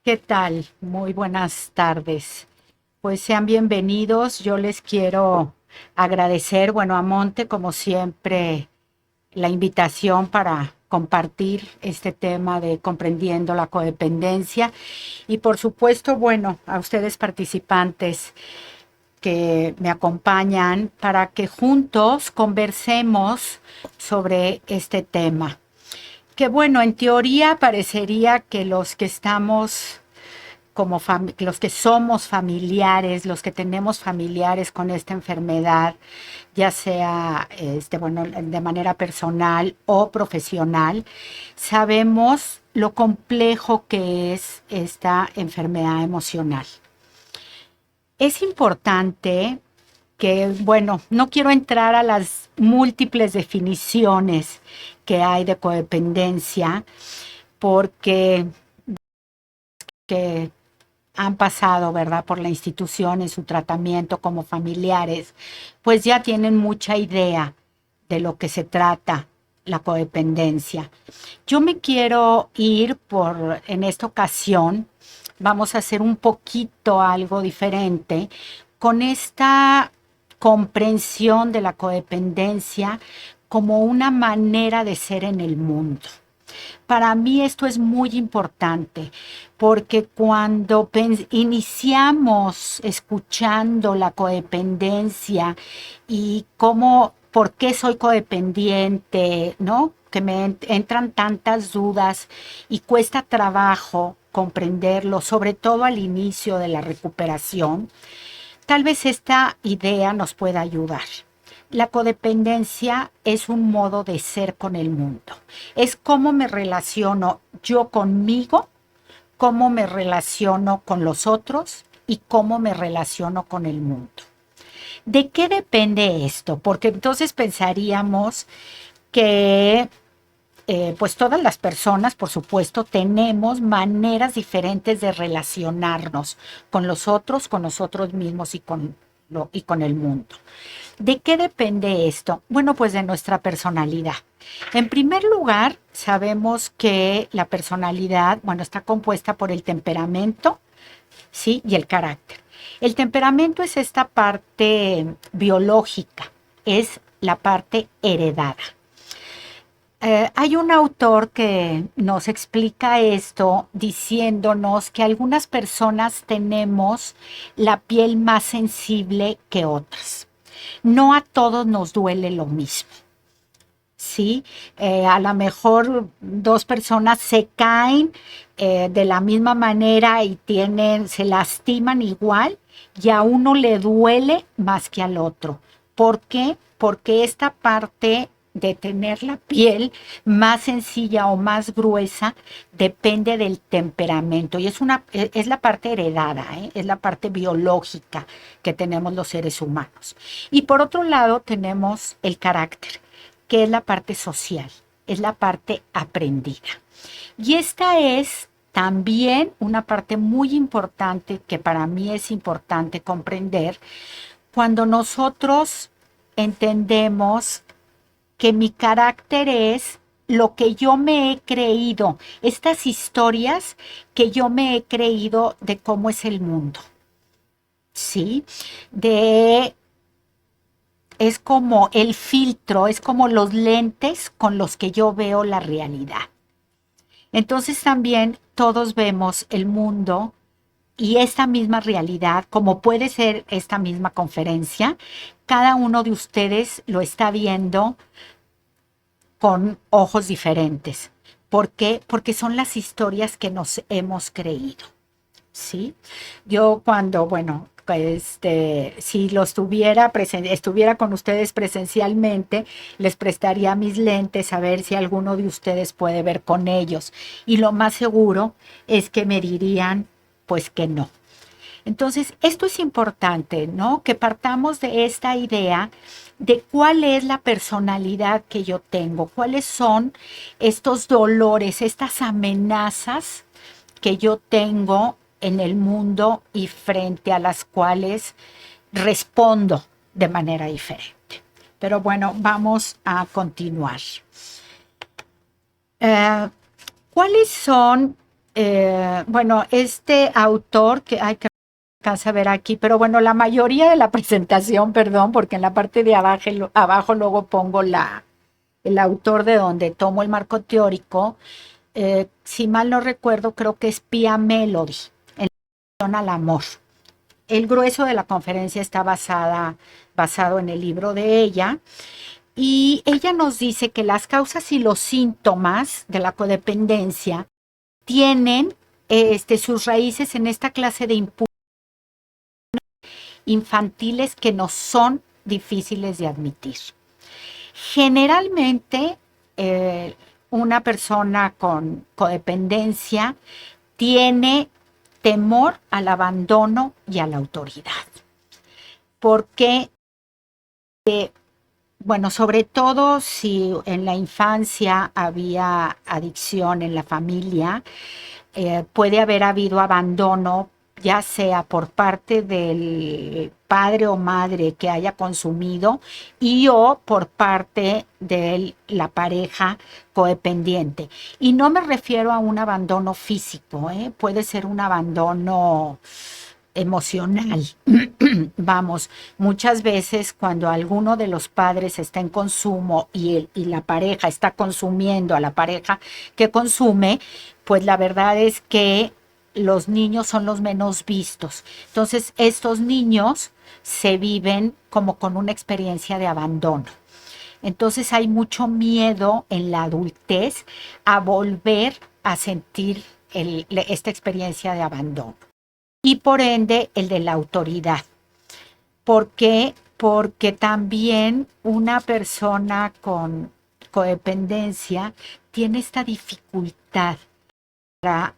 ¿Qué tal? Muy buenas tardes. Pues sean bienvenidos. Yo les quiero agradecer, bueno, a Monte, como siempre, la invitación para compartir este tema de comprendiendo la codependencia y por supuesto, bueno, a ustedes participantes que me acompañan para que juntos conversemos sobre este tema. Que bueno, en teoría parecería que los que estamos los que somos familiares, los que tenemos familiares con esta enfermedad, ya sea bueno, de manera personal o profesional, sabemos lo complejo que es esta enfermedad emocional. Es importante que, bueno, no quiero entrar a las múltiples definiciones que hay de codependencia, porque que han pasado, ¿verdad?, por la institución en su tratamiento como familiares, pues ya tienen mucha idea de lo que se trata la codependencia. Yo me quiero ir en esta ocasión, vamos a hacer un poquito algo diferente con esta comprensión de la codependencia como una manera de ser en el mundo. Para mí esto es muy importante porque cuando iniciamos escuchando la codependencia y por qué soy codependiente, ¿no? Que me entran tantas dudas y cuesta trabajo comprenderlo, sobre todo al inicio de la recuperación, tal vez esta idea nos pueda ayudar. La codependencia es un modo de ser con el mundo. Es cómo me relaciono yo conmigo, cómo me relaciono con los otros y cómo me relaciono con el mundo. ¿De qué depende esto? Porque entonces pensaríamos que pues todas las personas, por supuesto, tenemos maneras diferentes de relacionarnos con los otros, con nosotros mismos y con el mundo. ¿De qué depende esto? Bueno, pues de nuestra personalidad. En primer lugar, sabemos que la personalidad, bueno, está compuesta por el temperamento, ¿sí? Y el carácter. El temperamento es esta parte biológica, es la parte heredada. Hay un autor que nos explica esto diciéndonos que algunas personas tenemos la piel más sensible que otras. No a todos nos duele lo mismo. ¿Sí? A lo mejor dos personas se caen de la misma manera y se lastiman igual y a uno le duele más que al otro. ¿Por qué? Porque esta parte de tener la piel más sencilla o más gruesa depende del temperamento y es la parte heredada, es la parte biológica que tenemos los seres humanos. Y por otro lado tenemos el carácter, que es la parte social, es la parte aprendida. Y esta es también una parte muy importante que para mí es importante comprender cuando nosotros entendemos que mi carácter es lo que yo me he creído, estas historias que yo me he creído de cómo es el mundo, ¿sí? Es como el filtro, es como los lentes con los que yo veo la realidad. Entonces también todos vemos el mundo y esta misma realidad, como puede ser esta misma conferencia, cada uno de ustedes lo está viendo con ojos diferentes. ¿Por qué? Porque son las historias que nos hemos creído. ¿Sí? Yo bueno, si estuviera con ustedes presencialmente, les prestaría mis lentes a ver si alguno de ustedes puede ver con ellos. Y lo más seguro es que me dirían, pues que no. Entonces, esto es importante, ¿no? Que partamos de esta idea de cuál es la personalidad que yo tengo, cuáles son estos dolores, estas amenazas que yo tengo en el mundo y frente a las cuales respondo de manera diferente. Pero bueno, vamos a continuar. ¿Cuáles son Bueno, este autor, que hay que alcanza a ver aquí, pero bueno, la mayoría de la presentación, perdón, porque en la parte de abajo luego pongo el autor de donde tomo el marco teórico. Si mal no recuerdo, creo que es Pia Melody, en relación al amor. El grueso de la conferencia está basado en el libro de ella, y ella nos dice que las causas y los síntomas de la codependencia tienen sus raíces en esta clase de impulsos infantiles que no son difíciles de admitir. Generalmente, eh, una persona con codependencia tiene temor al abandono y a la autoridad. Porque, bueno, sobre todo si en la infancia había adicción en la familia, puede haber habido abandono, ya sea por parte del padre o madre que haya consumido y o por parte de la pareja codependiente. Y no me refiero a un abandono físico, puede ser un abandono emocional. Vamos, muchas veces cuando alguno de los padres está en consumo y la pareja está consumiendo a la pareja que consume, pues la verdad es que los niños son los menos vistos. Entonces, estos niños se viven como con una experiencia de abandono. Entonces, hay mucho miedo en la adultez a volver a sentir esta experiencia de abandono. Y por ende, el de la autoridad. ¿Por qué? Porque también una persona con codependencia tiene esta dificultad para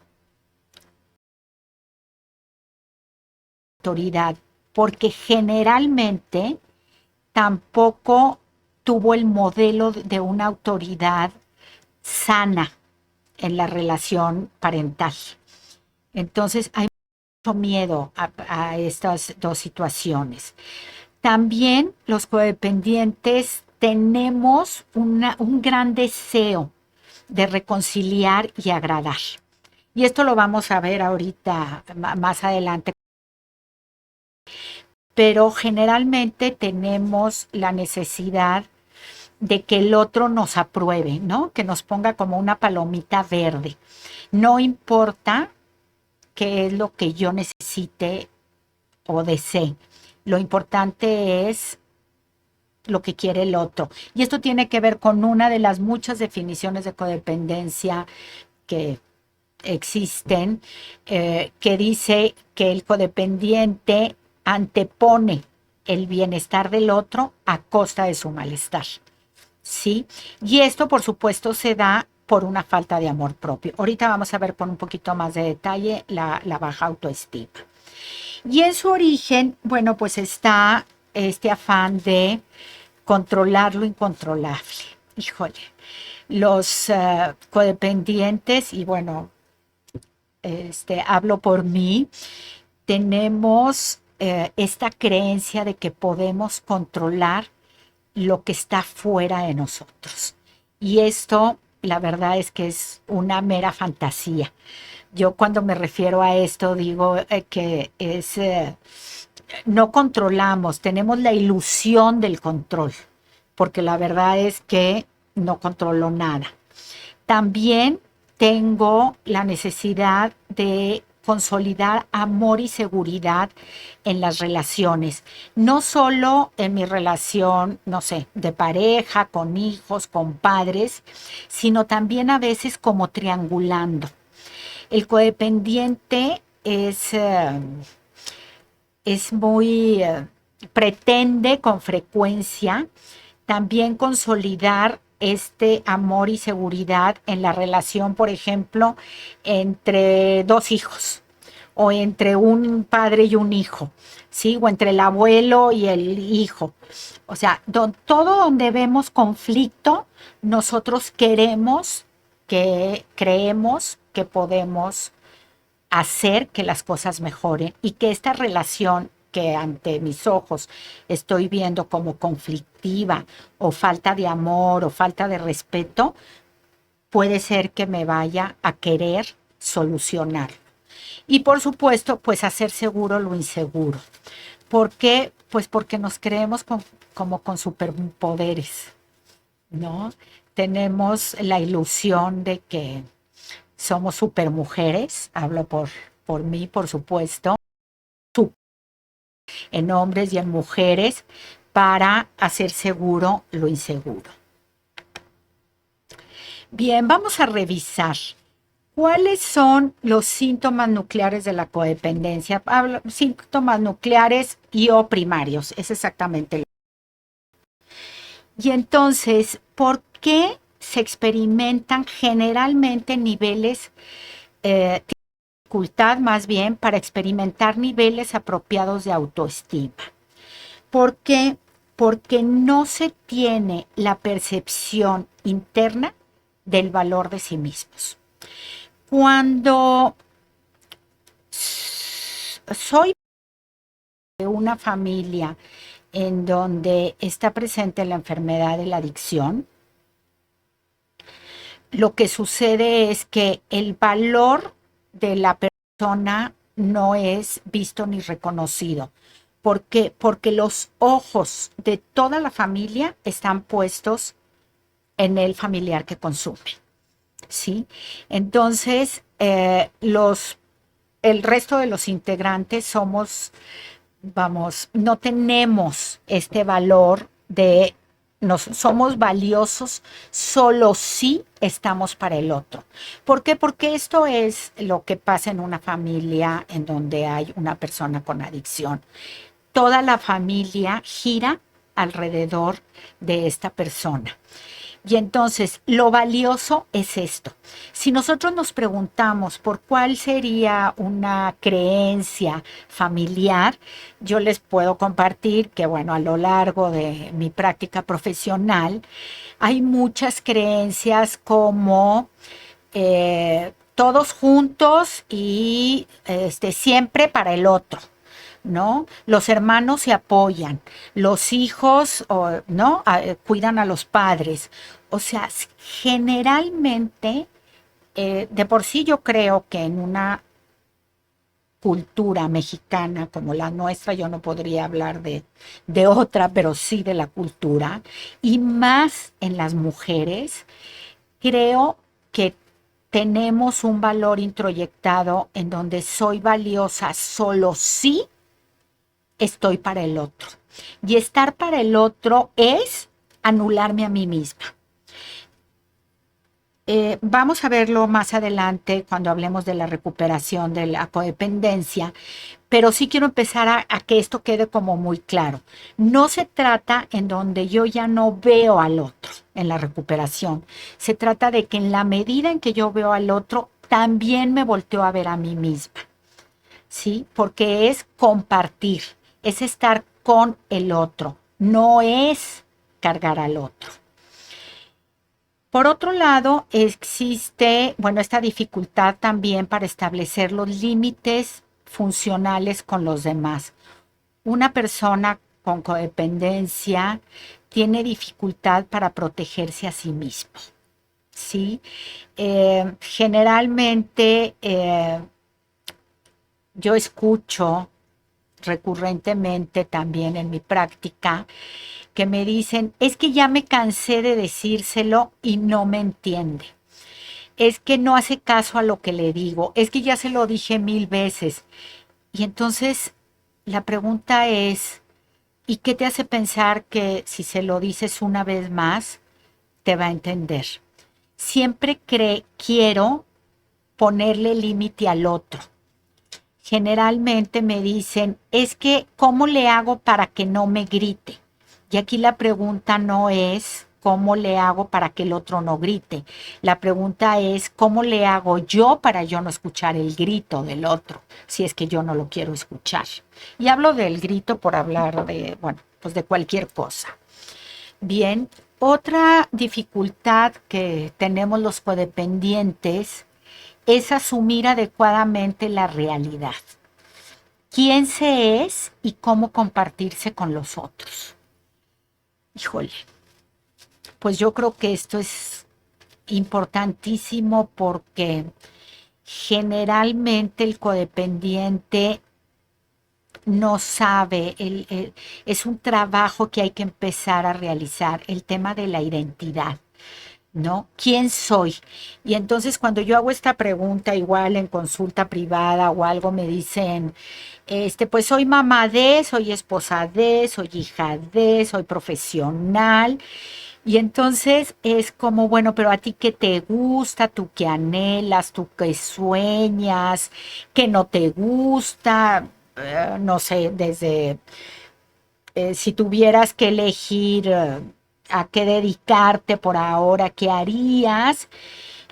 autoridad, porque generalmente tampoco tuvo el modelo de una autoridad sana en la relación parental. Entonces hay mucho miedo a estas dos situaciones. También los codependientes tenemos un gran deseo de reconciliar y agradar. Y esto lo vamos a ver ahorita más adelante. Pero generalmente tenemos la necesidad de que el otro nos apruebe, ¿no? Que nos ponga como una palomita verde. No importa qué es lo que yo necesite o desee. Lo importante es lo que quiere el otro. Y esto tiene que ver con una de las muchas definiciones de codependencia que existen, que dice que el codependiente antepone el bienestar del otro a costa de su malestar. ¿Sí? Y esto, por supuesto, se da por una falta de amor propio. Ahorita vamos a ver con un poquito más de detalle la baja autoestima. Y en su origen, bueno, pues está este afán de controlar lo incontrolable. Híjole, los codependientes, y bueno, hablo por mí, tenemos esta creencia de que podemos controlar lo que está fuera de nosotros. Y esto, la verdad es que es una mera fantasía. Yo cuando me refiero a esto digo que no controlamos, tenemos la ilusión del control, porque la verdad es que no controlo nada. También tengo la necesidad de consolidar amor y seguridad en las relaciones, no solo en mi relación, no sé, de pareja, con hijos, con padres, sino también a veces como triangulando. El codependiente es muy, pretende con frecuencia también consolidar este amor y seguridad en la relación, por ejemplo, entre dos hijos o entre un padre y un hijo, ¿sí? O entre el abuelo y el hijo. O sea, todo donde vemos conflicto, nosotros creemos que podemos hacer que las cosas mejoren y que esta relación que ante mis ojos estoy viendo como conflictiva o falta de amor o falta de respeto, puede ser que me vaya a querer solucionarlo. Y por supuesto, pues hacer seguro lo inseguro. ¿Por qué? Pues porque nos creemos como con superpoderes, ¿no? Tenemos la ilusión de que somos supermujeres, hablo por mí, por supuesto, en hombres y en mujeres, para hacer seguro lo inseguro. Bien, vamos a revisar. ¿Cuáles son los síntomas nucleares de la codependencia? Hablo, síntomas nucleares y o primarios, es exactamente lo. Y entonces, ¿por qué se experimentan generalmente niveles, dificultad más bien para experimentar niveles apropiados de autoestima? ¿Por qué? Porque no se tiene la percepción interna del valor de sí mismos. Cuando soy de una familia en donde está presente la enfermedad de la adicción, lo que sucede es que el valor de la persona no es visto ni reconocido. ¿Por qué? Porque los ojos de toda la familia están puestos en el familiar que consume, ¿sí? Entonces, el resto de los integrantes no tenemos este valor de somos valiosos solo si estamos para el otro. ¿Por qué? Porque esto es lo que pasa en una familia en donde hay una persona con adicción. Toda la familia gira alrededor de esta persona. Y entonces, lo valioso es esto. Si nosotros nos preguntamos por cuál sería una creencia familiar, yo les puedo compartir que, bueno, a lo largo de mi práctica profesional, hay muchas creencias como todos juntos y siempre para el otro, ¿no? Los hermanos se apoyan, los hijos, ¿no? Cuidan a los padres. O sea, generalmente, de por sí yo creo que en una cultura mexicana como la nuestra, yo no podría hablar de otra, pero sí de la cultura, y más en las mujeres, creo que tenemos un valor introyectado en donde soy valiosa solo si estoy para el otro. Y estar para el otro es anularme a mí misma. Vamos a verlo más adelante cuando hablemos de la recuperación de la codependencia, pero sí quiero empezar a que esto quede como muy claro. No se trata en donde yo ya no veo al otro en la recuperación. Se trata de que en la medida en que yo veo al otro, también me volteo a ver a mí misma, ¿sí? Porque es compartir, es estar con el otro, no es cargar al otro. Por otro lado, existe, bueno, esta dificultad también para establecer los límites funcionales con los demás. Una persona con codependencia tiene dificultad para protegerse a sí mismo, ¿sí? Generalmente yo escucho recurrentemente también en mi práctica que me dicen, es que ya me cansé de decírselo y no me entiende. Es que no hace caso a lo que le digo, es que ya se lo dije 1000 veces. Y entonces la pregunta es, ¿y qué te hace pensar que si se lo dices una vez más, te va a entender? Siempre quiero ponerle límite al otro. Generalmente me dicen, es que, ¿cómo le hago para que no me grite? Y aquí la pregunta no es, ¿cómo le hago para que el otro no grite? La pregunta es, ¿cómo le hago yo para yo no escuchar el grito del otro, si es que yo no lo quiero escuchar? Y hablo del grito por hablar de, bueno, pues de cualquier cosa. Bien, otra dificultad que tenemos los codependientes es asumir adecuadamente la realidad. ¿Quién se es y cómo compartirse con los otros? Híjole, pues yo creo que esto es importantísimo porque generalmente el codependiente no sabe, es un trabajo que hay que empezar a realizar, el tema de la identidad, ¿no? ¿Quién soy? Y entonces cuando yo hago esta pregunta, igual en consulta privada o algo, me dicen, pues soy mamá de, soy esposa de, soy hija de, soy profesional. Y entonces es como, bueno, pero a ti qué te gusta, tú qué anhelas, tú qué sueñas, qué no te gusta, no sé, desde si tuvieras que elegir a qué dedicarte por ahora, qué harías.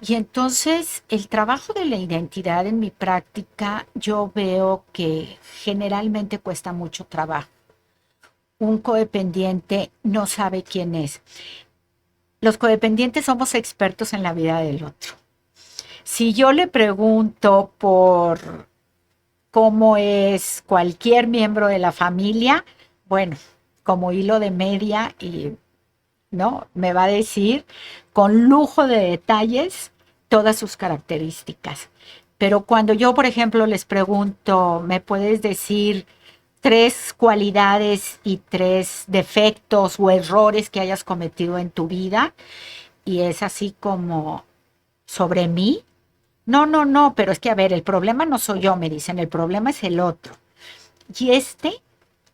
Y entonces el trabajo de la identidad en mi práctica yo veo que generalmente cuesta mucho trabajo. Un codependiente no sabe quién es. Los codependientes somos expertos en la vida del otro. Si yo le pregunto por cómo es cualquier miembro de la familia, bueno, como hilo de media y no me va a decir con lujo de detalles todas sus características. Pero cuando yo, por ejemplo, les pregunto, ¿me puedes decir 3 cualidades y 3 defectos o errores que hayas cometido en tu vida? Y es así como sobre mí. No, no, no, pero es que a ver, el problema no soy yo, me dicen, el problema es el otro. Y este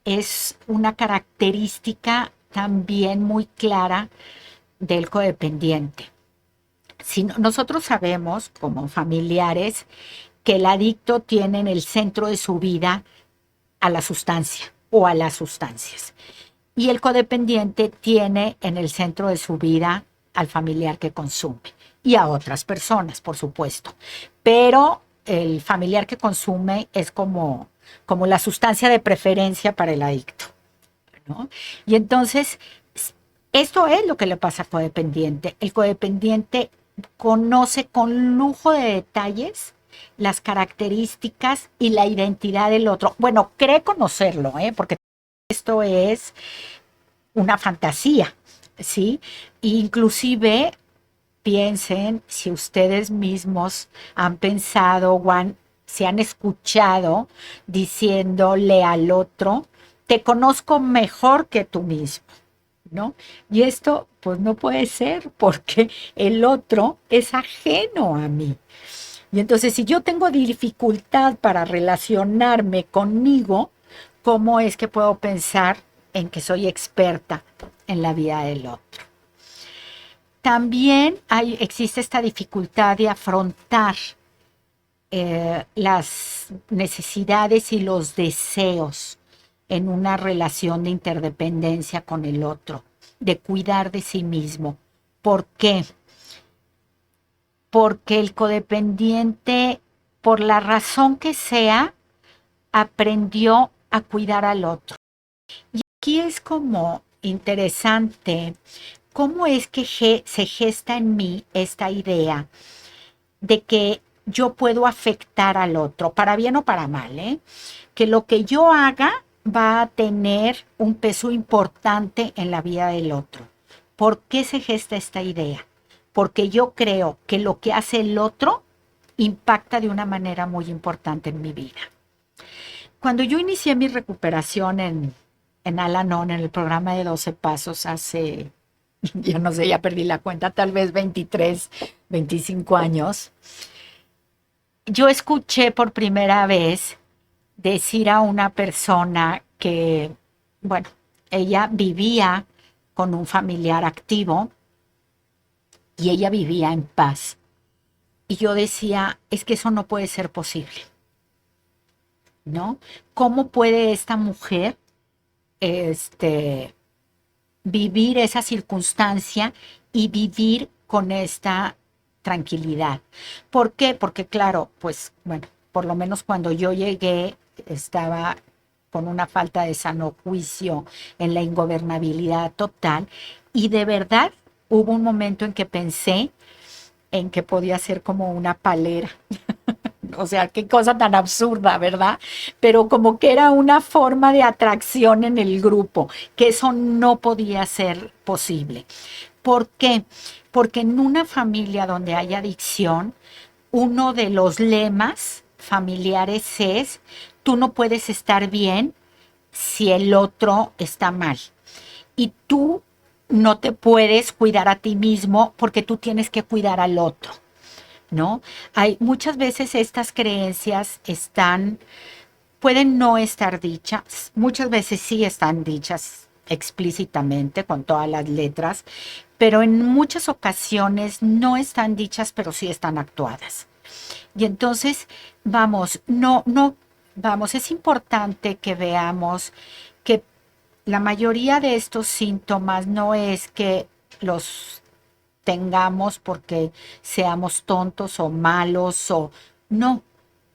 es una característica también muy clara del codependiente. Si nosotros sabemos, como familiares, que el adicto tiene en el centro de su vida a la sustancia o a las sustancias. Y el codependiente tiene en el centro de su vida al familiar que consume y a otras personas, por supuesto. Pero el familiar que consume es como la sustancia de preferencia para el adicto, ¿no? Y entonces, esto es lo que le pasa al codependiente. El codependiente conoce con lujo de detalles las características y la identidad del otro. Bueno, cree conocerlo, porque esto es una fantasía, ¿sí? Inclusive piensen si ustedes mismos han pensado o se han escuchado diciéndole al otro, te conozco mejor que tú mismo, ¿no? Y esto pues no puede ser porque el otro es ajeno a mí. Y entonces si yo tengo dificultad para relacionarme conmigo, ¿cómo es que puedo pensar en que soy experta en la vida del otro? También existe esta dificultad de afrontar las necesidades y los deseos en una relación de interdependencia con el otro, de cuidar de sí mismo. ¿Por qué? Porque el codependiente, por la razón que sea, aprendió a cuidar al otro. Y aquí es como interesante cómo es que se gesta en mí esta idea de que yo puedo afectar al otro, para bien o para mal, que lo que yo haga va a tener un peso importante en la vida del otro. ¿Por qué se gesta esta idea? Porque yo creo que lo que hace el otro impacta de una manera muy importante en mi vida. Cuando yo inicié mi recuperación en Al-Anon, en el programa de 12 pasos, hace, ya no sé, ya perdí la cuenta, tal vez 23, 25 años, yo escuché por primera vez decir a una persona que, bueno, ella vivía con un familiar activo y ella vivía en paz. Y yo decía, es que eso no puede ser posible, ¿no? ¿Cómo puede esta mujer vivir esa circunstancia y vivir con esta tranquilidad? ¿Por qué? Porque claro, pues bueno, por lo menos cuando yo llegué estaba con una falta de sano juicio en la ingobernabilidad total y de verdad hubo un momento en que pensé en que podía ser como una palera. O sea, qué cosa tan absurda, ¿verdad? Pero como que era una forma de atracción en el grupo, que eso no podía ser posible. ¿Por qué? Porque en una familia donde hay adicción, uno de los lemas familiares es, tú no puedes estar bien si el otro está mal. Y tú no te puedes cuidar a ti mismo porque tú tienes que cuidar al otro, ¿no? Hay muchas veces estas creencias pueden no estar dichas, muchas veces sí están dichas explícitamente con todas las letras, pero en muchas ocasiones no están dichas, pero sí están actuadas. Y entonces, vamos, es importante que veamos que la mayoría de estos síntomas no es que los tengamos porque seamos tontos o malos o no,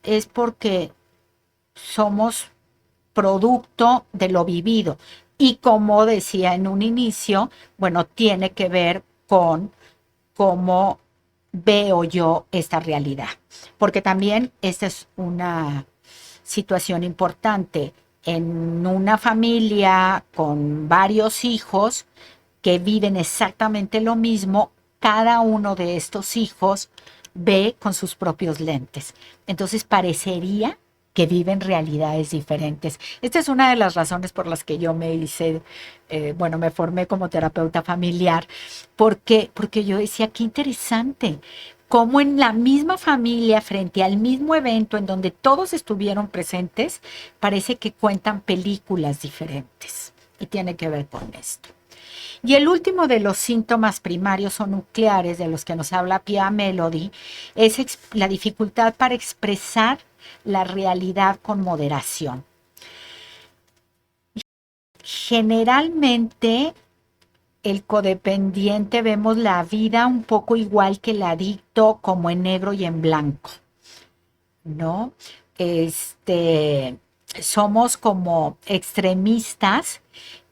es porque somos producto de lo vivido. Y como decía en un inicio, bueno, tiene que ver con cómo veo yo esta realidad. Porque también esta es una situación importante. En una familia con varios hijos que viven exactamente lo mismo, cada uno de estos hijos ve con sus propios lentes. Entonces parecería que viven realidades diferentes. Esta es una de las razones por las que yo me formé como terapeuta familiar, porque yo decía, qué interesante, cómo en la misma familia, frente al mismo evento en donde todos estuvieron presentes, parece que cuentan películas diferentes. Y tiene que ver con esto. Y el último de los síntomas primarios o nucleares de los que nos habla Pia Melody es la dificultad para expresar la realidad con moderación. Generalmente el codependiente vemos la vida un poco igual que el adicto, como en negro y en blanco, ¿no? Somos como extremistas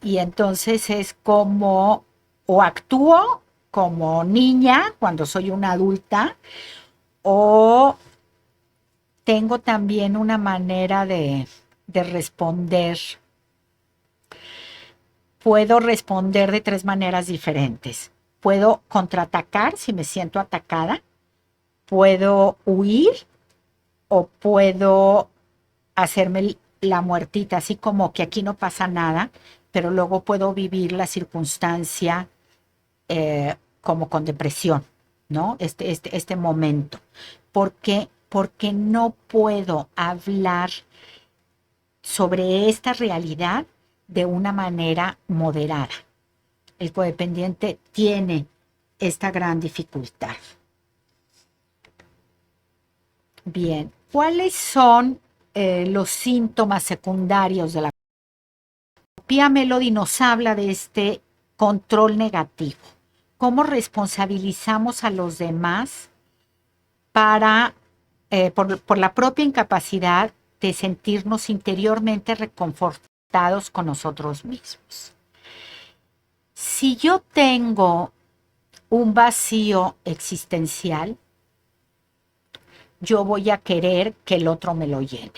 y entonces es como, o actúo como niña cuando soy una adulta, o tengo también una manera de responder. Puedo responder de tres maneras diferentes. Puedo contraatacar si me siento atacada, puedo huir o puedo hacerme la muertita, así como que aquí no pasa nada, pero luego puedo vivir la circunstancia como con depresión, ¿no? Este momento. ¿Por qué? Porque no puedo hablar sobre esta realidad de una manera moderada. El codependiente tiene esta gran dificultad. Bien, ¿cuáles son los síntomas secundarios de la Pia Melody? Nos habla de este control negativo. ¿Cómo responsabilizamos a los demás por la propia incapacidad de sentirnos interiormente reconfortados con nosotros mismos? Si yo tengo un vacío existencial, yo voy a querer que el otro me lo llene.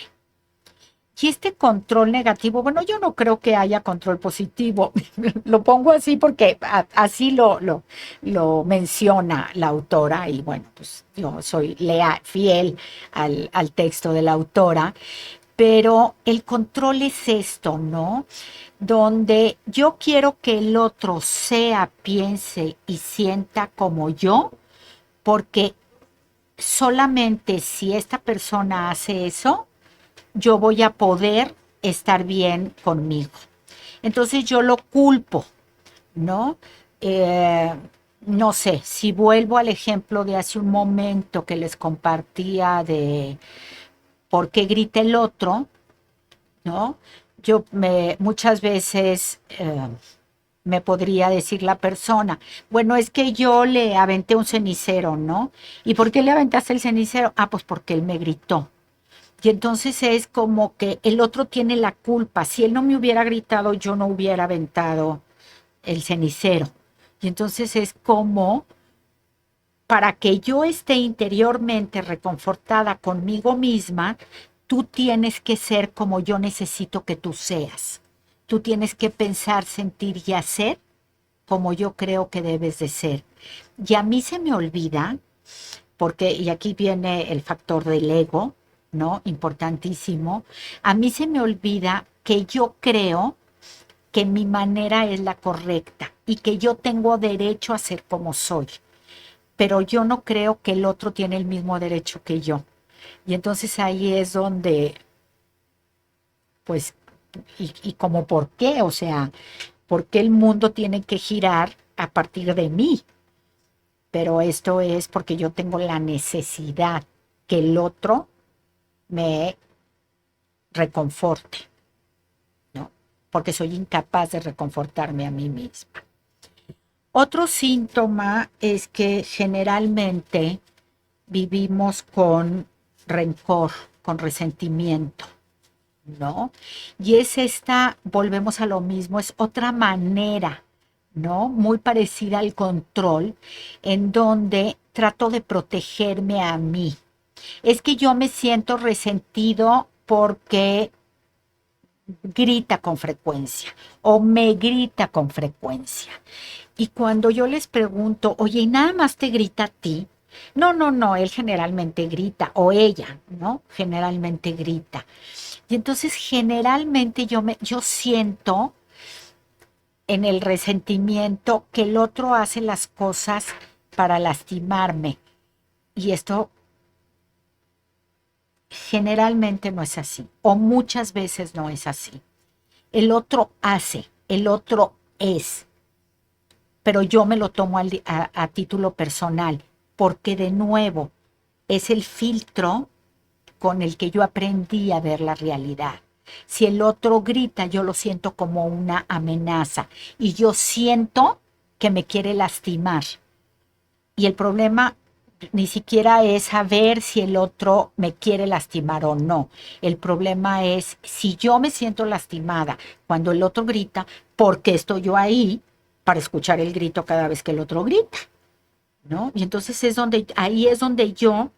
Y este control negativo, bueno, yo no creo que haya control positivo. Lo pongo así porque así lo menciona la autora y bueno, pues yo soy fiel al texto de la autora, pero el control es esto, ¿no? Donde yo quiero que el otro sea, piense y sienta como yo, porque solamente si esta persona hace eso, yo voy a poder estar bien conmigo. Entonces yo lo culpo, ¿no? No sé, si vuelvo al ejemplo de hace un momento que les compartía de por qué grita el otro, ¿no? Muchas veces me podría decir la persona, bueno, es que yo le aventé un cenicero, ¿no? ¿Y por qué le aventaste el cenicero? Ah, pues porque él me gritó. Y entonces es como que el otro tiene la culpa. Si él no me hubiera gritado, yo no hubiera aventado el cenicero. Y entonces es como para que yo esté interiormente reconfortada conmigo misma, tú tienes que ser como yo necesito que tú seas. Tú tienes que pensar, sentir y hacer como yo creo que debes de ser. Y a mí se me olvida porque, y aquí viene el factor del ego, ¿no? Importantísimo. A mí se me olvida que yo creo que mi manera es la correcta y que yo tengo derecho a ser como soy, pero yo no creo que el otro tiene el mismo derecho que yo. Y entonces ahí es donde, pues, y como por qué, o sea, ¿por qué el mundo tiene que girar a partir de mí? Pero esto es porque yo tengo la necesidad que el otro me reconforte, ¿no? Porque soy incapaz de reconfortarme a mí misma. Otro síntoma es que generalmente vivimos con rencor, con resentimiento, ¿no? Y es esta, volvemos a lo mismo, es otra manera, ¿no? Muy parecida al control, en donde trato de protegerme a mí. Es que yo me siento resentido porque grita con frecuencia o me grita con frecuencia. Y cuando yo les pregunto, oye, ¿y nada más te grita a ti? No, no, no, él generalmente grita, o ella, ¿no? Generalmente grita. Y entonces generalmente yo siento en el resentimiento que el otro hace las cosas para lastimarme. Y esto generalmente no es así, o muchas veces no es así. El otro hace, el otro es, pero yo me lo tomo a título personal, porque de nuevo es el filtro con el que yo aprendí a ver la realidad. Si el otro grita, yo lo siento como una amenaza y yo siento que me quiere lastimar. Y el problema ni siquiera es saber si el otro me quiere lastimar o no. El problema es si yo me siento lastimada cuando el otro grita, ¿por qué estoy yo ahí para escuchar el grito cada vez que el otro grita? ¿No? Y entonces ahí es donde yo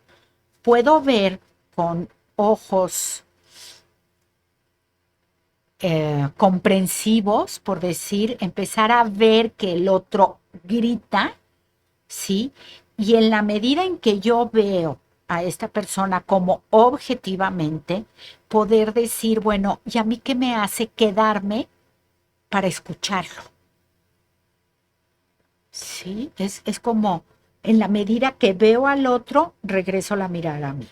puedo ver con ojos comprensivos, por decir, empezar a ver que el otro grita, ¿sí? Y en la medida en que yo veo a esta persona como objetivamente, poder decir, bueno, ¿y a mí qué me hace quedarme para escucharlo? Sí, es como en la medida que veo al otro, regreso la mirada a mí.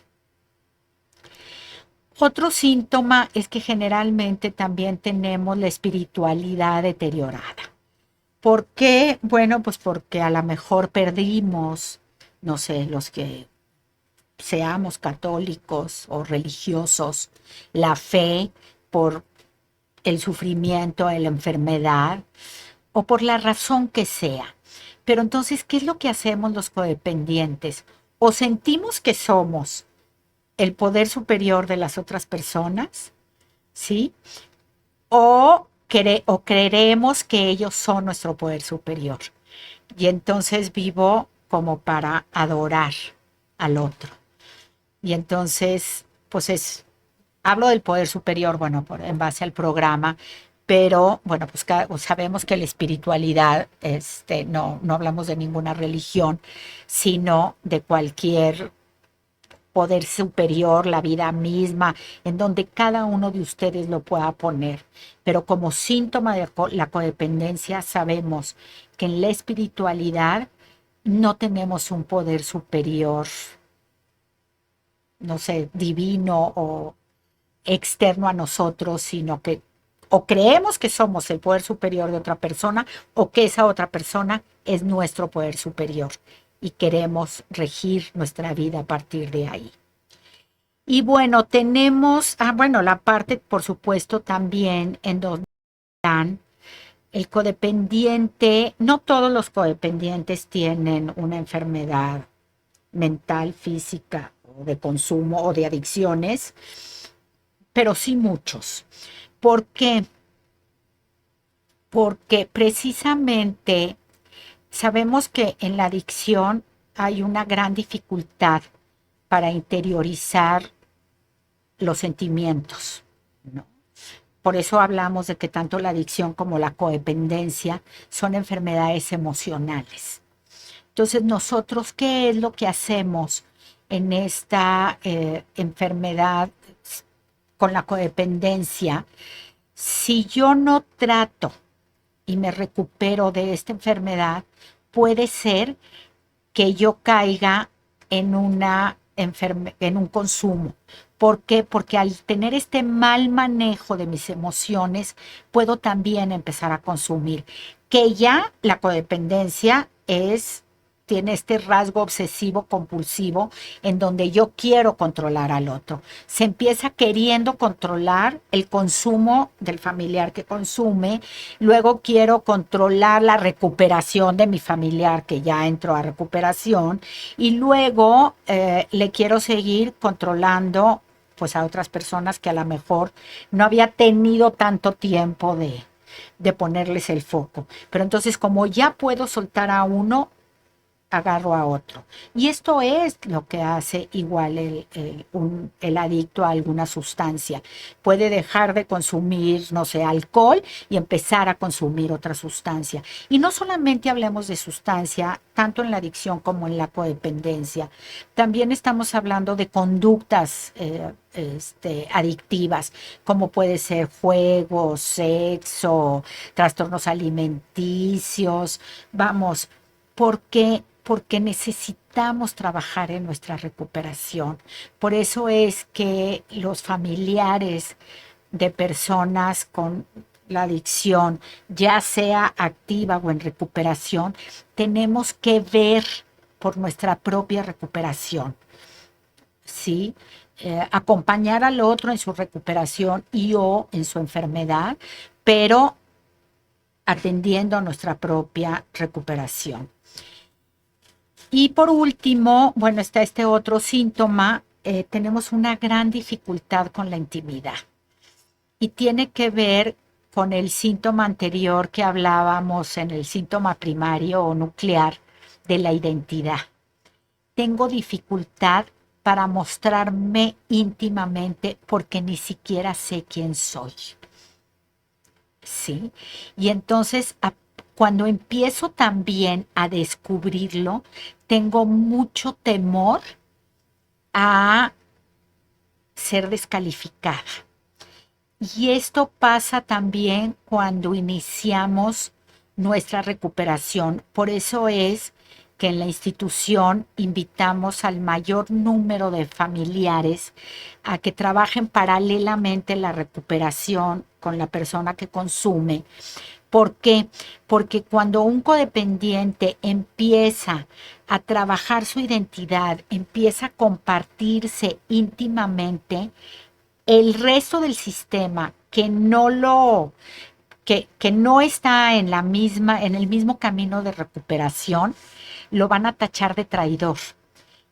Otro síntoma es que generalmente también tenemos la espiritualidad deteriorada. ¿Por qué? Bueno, pues porque a lo mejor perdimos, no sé, los que seamos católicos o religiosos, la fe por el sufrimiento, la enfermedad o por la razón que sea. Pero entonces, ¿qué es lo que hacemos los codependientes? O sentimos que somos el poder superior de las otras personas, ¿sí? O creeremos que ellos son nuestro poder superior. Y entonces vivo como para adorar al otro. Y entonces, pues hablo del poder superior, bueno, en base al programa, pero bueno, pues sabemos que la espiritualidad, no hablamos de ninguna religión, sino de cualquier poder superior, la vida misma, en donde cada uno de ustedes lo pueda poner. Pero como síntoma de la codependencia, sabemos que en la espiritualidad no tenemos un poder superior, no sé, divino o externo a nosotros, sino que o creemos que somos el poder superior de otra persona o que esa otra persona es nuestro poder superior y queremos regir nuestra vida a partir de ahí. Y bueno, tenemos, bueno, la parte, por supuesto, también en donde están el codependiente. No todos los codependientes tienen una enfermedad mental, física, o de consumo o de adicciones, pero sí muchos. ¿Por qué? Porque precisamente sabemos que en la adicción hay una gran dificultad para interiorizar los sentimientos, ¿no? Por eso hablamos de que tanto la adicción como la codependencia son enfermedades emocionales. Entonces, nosotros, ¿qué es lo que hacemos en esta enfermedad con la codependencia? Si yo no trato y me recupero de esta enfermedad, puede ser que yo caiga en en un consumo. ¿Por qué? Porque al tener este mal manejo de mis emociones, puedo también empezar a consumir. Que ya la codependencia tiene este rasgo obsesivo compulsivo en donde yo quiero controlar al otro. Se empieza queriendo controlar el consumo del familiar que consume, luego quiero controlar la recuperación de mi familiar que ya entró a recuperación y luego le quiero seguir controlando pues a otras personas que a lo mejor no había tenido tanto tiempo de ponerles el foco. Pero entonces como ya puedo soltar a uno, agarro a otro. Y esto es lo que hace igual el adicto a alguna sustancia. Puede dejar de consumir, no sé, alcohol y empezar a consumir otra sustancia. Y no solamente hablemos de sustancia, tanto en la adicción como en la codependencia. También estamos hablando de conductas adictivas, como puede ser juego, sexo, trastornos alimenticios. Vamos, porque necesitamos trabajar en nuestra recuperación. Por eso es que los familiares de personas con la adicción, ya sea activa o en recuperación, tenemos que ver por nuestra propia recuperación, ¿sí? Acompañar al otro en su recuperación y o en su enfermedad, pero atendiendo a nuestra propia recuperación. Y por último, bueno, está este otro síntoma, tenemos una gran dificultad con la intimidad y tiene que ver con el síntoma anterior que hablábamos en el síntoma primario o nuclear de la identidad. Tengo dificultad para mostrarme íntimamente porque ni siquiera sé quién soy. ¿Sí? Y entonces, cuando empiezo también a descubrirlo, tengo mucho temor a ser descalificada. Y esto pasa también cuando iniciamos nuestra recuperación. Por eso es que en la institución invitamos al mayor número de familiares a que trabajen paralelamente la recuperación con la persona que consume. ¿Por qué? Porque cuando un codependiente empieza a trabajar su identidad, empieza a compartirse íntimamente, el resto del sistema que no está en en el mismo camino de recuperación, lo van a tachar de traidor.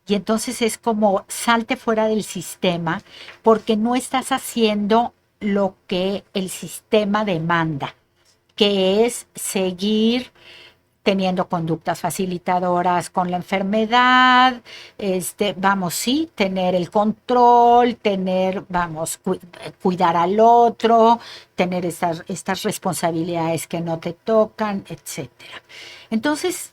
Y entonces es como salte fuera del sistema porque no estás haciendo lo que el sistema demanda, que es seguir teniendo conductas facilitadoras con la enfermedad, vamos, sí, tener el control, cuidar al otro, tener estas responsabilidades que no te tocan, etcétera. Entonces,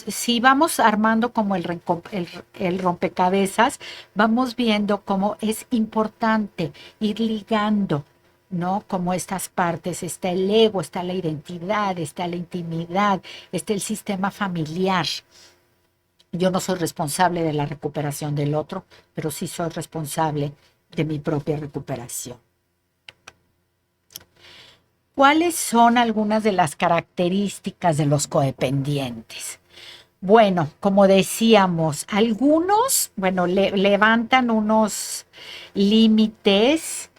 si vamos armando como el rompecabezas, vamos viendo cómo es importante ir ligando, ¿no? Como estas partes, está el ego, está la identidad, está la intimidad, está el sistema familiar. Yo no soy responsable de la recuperación del otro, pero sí soy responsable de mi propia recuperación. ¿Cuáles son algunas de las características de los codependientes? Bueno, como decíamos, algunos, levantan unos límites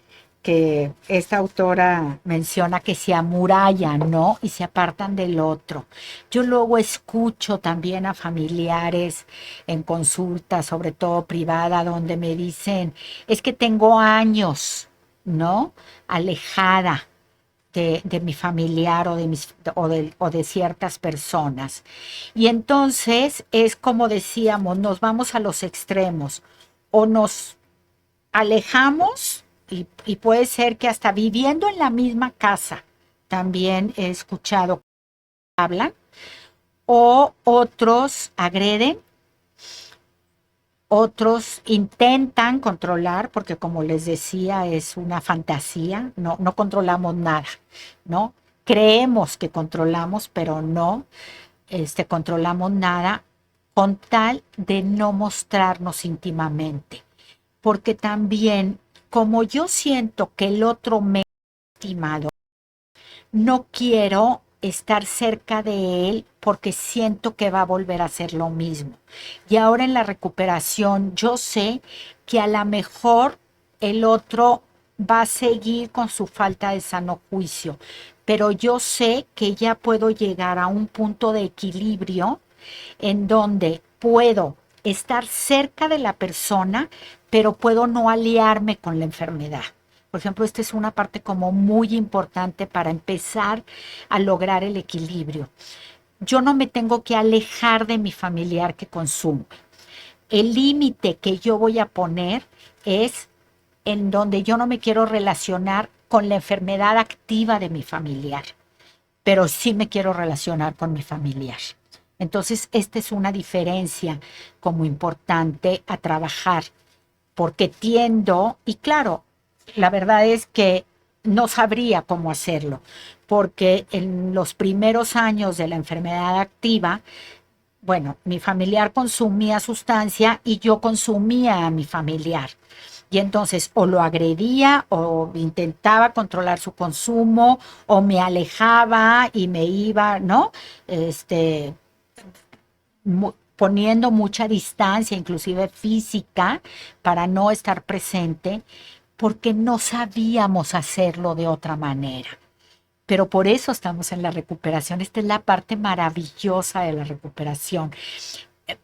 que esta autora menciona que se amurallan, ¿no? Y se apartan del otro. Yo luego escucho también a familiares en consulta, sobre todo privada, donde me dicen, es que tengo años, ¿no? Alejada de mi familiar o de ciertas personas. Y entonces es como decíamos, nos vamos a los extremos, o nos alejamos y puede ser que hasta viviendo en la misma casa, también he escuchado que hablan, o otros agreden, otros intentan controlar, porque como les decía, es una fantasía, no controlamos nada, ¿no? Creemos que controlamos, pero no controlamos nada, con tal de no mostrarnos íntimamente. Porque también, como yo siento que el otro me ha lastimado, no quiero estar cerca de él porque siento que va a volver a hacer lo mismo. Y ahora en la recuperación yo sé que a lo mejor el otro va a seguir con su falta de sano juicio, pero yo sé que ya puedo llegar a un punto de equilibrio en donde puedo estar cerca de la persona, pero puedo no aliarme con la enfermedad. Por ejemplo, esta es una parte como muy importante para empezar a lograr el equilibrio. Yo no me tengo que alejar de mi familiar que consume. El límite que yo voy a poner es en donde yo no me quiero relacionar con la enfermedad activa de mi familiar, pero sí me quiero relacionar con mi familiar. Entonces, esta es una diferencia como importante a trabajar, porque tiendo, y claro, la verdad es que no sabría cómo hacerlo, porque en los primeros años de la enfermedad activa, bueno, mi familiar consumía sustancia y yo consumía a mi familiar. Y entonces o lo agredía o intentaba controlar su consumo o me alejaba y me iba, ¿no? Este, poniendo mucha distancia, inclusive física, para no estar presente, porque no sabíamos hacerlo de otra manera. Pero por eso estamos en la recuperación. Esta es la parte maravillosa de la recuperación.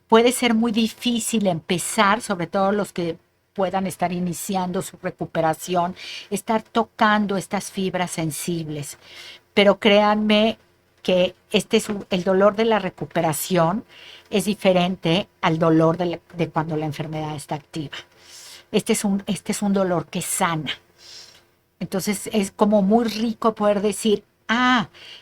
Puede ser muy difícil empezar, sobre todo los que puedan estar iniciando su recuperación, estar tocando estas fibras sensibles. Pero créanme que el dolor de la recuperación es diferente al dolor de cuando la enfermedad está activa. Este es un dolor que sana. Entonces es como muy rico poder decir,